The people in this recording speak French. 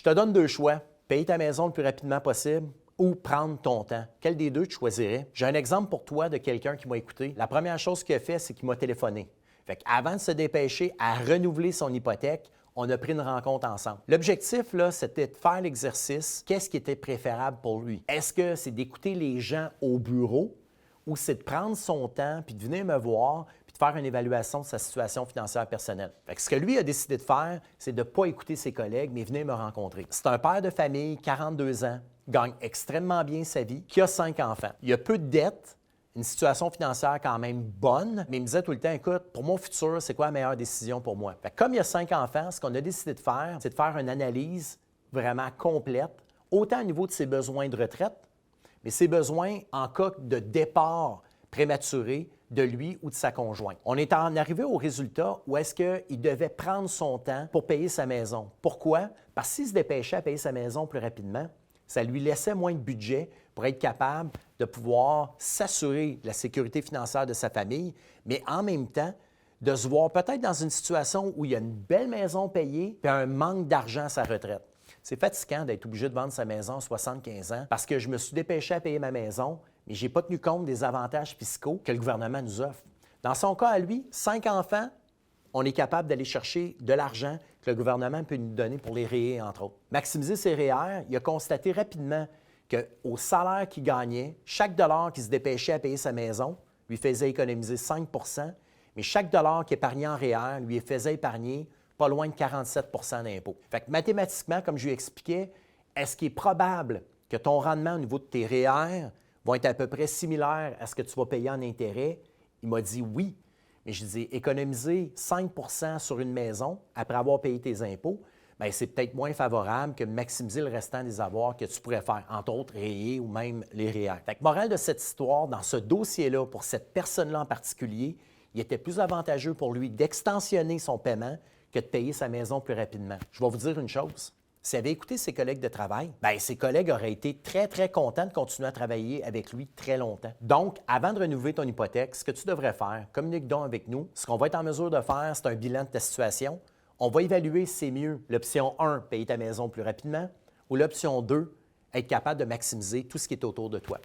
Je te donne deux choix. Payer ta maison le plus rapidement possible ou prendre ton temps. Quel des deux tu choisirais? J'ai un exemple pour toi de quelqu'un qui m'a écouté. La première chose qu'il a fait, c'est qu'il m'a téléphoné. Avant de se dépêcher à renouveler son hypothèque, on a pris une rencontre ensemble. L'objectif, là, c'était de faire l'exercice. Qu'est-ce qui était préférable pour lui? Est-ce que c'est d'écouter les gens au bureau ou c'est de prendre son temps puis de venir me voir puis de faire une évaluation de sa situation financière personnelle? Ce que lui a décidé de faire, c'est de ne pas écouter ses collègues, mais venir me rencontrer. C'est un père de famille, 42 ans, gagne extrêmement bien sa vie, qui a 5 enfants. Il a peu de dettes, une situation financière quand même bonne, mais il me disait tout le temps, écoute, pour mon futur, c'est quoi la meilleure décision pour moi? Comme il y a 5 enfants, ce qu'on a décidé de faire, c'est de faire une analyse vraiment complète, autant au niveau de ses besoins de retraite, mais ses besoins en cas de départ prématuré de lui ou de sa conjointe. On est en arrivé au résultat où est-ce qu'il devait prendre son temps pour payer sa maison. Pourquoi? Parce que s'il se dépêchait à payer sa maison plus rapidement, ça lui laissait moins de budget pour être capable de pouvoir s'assurer de la sécurité financière de sa famille, mais en même temps, de se voir peut-être dans une situation où il y a une belle maison payée et un manque d'argent à sa retraite. C'est fatigant d'être obligé de vendre sa maison à 75 ans parce que je me suis dépêché à payer ma maison, mais je n'ai pas tenu compte des avantages fiscaux que le gouvernement nous offre. Dans son cas à lui, 5 enfants, on est capable d'aller chercher de l'argent que le gouvernement peut nous donner pour les REER, entre autres. Maximiser ses REER, il a constaté rapidement qu'au salaire qu'il gagnait, chaque dollar qu'il se dépêchait à payer sa maison lui faisait économiser 5 mais chaque dollar qu'il épargnait en REER lui faisait épargner pas loin de 47 d'impôts. Mathématiquement, comme je lui expliquais, est-ce qu'il est probable que ton rendement au niveau de tes REER va être à peu près similaire à ce que tu vas payer en intérêt? Il m'a dit oui. Mais je dis, économiser 5 sur une maison après avoir payé tes impôts, bien, c'est peut-être moins favorable que de maximiser le restant des avoirs que tu pourrais faire, entre autres REER ou même les REER. Morale de cette histoire, dans ce dossier-là, pour cette personne-là en particulier, il était plus avantageux pour lui d'extensionner son paiement que de payer sa maison plus rapidement. Je vais vous dire une chose. S'il avait écouté ses collègues de travail, bien, ses collègues auraient été très, très contents de continuer à travailler avec lui très longtemps. Donc, avant de renouveler ton hypothèque, ce que tu devrais faire, communique donc avec nous. Ce qu'on va être en mesure de faire, c'est un bilan de ta situation. On va évaluer si c'est mieux l'option 1, payer ta maison plus rapidement, ou l'option 2, être capable de maximiser tout ce qui est autour de toi.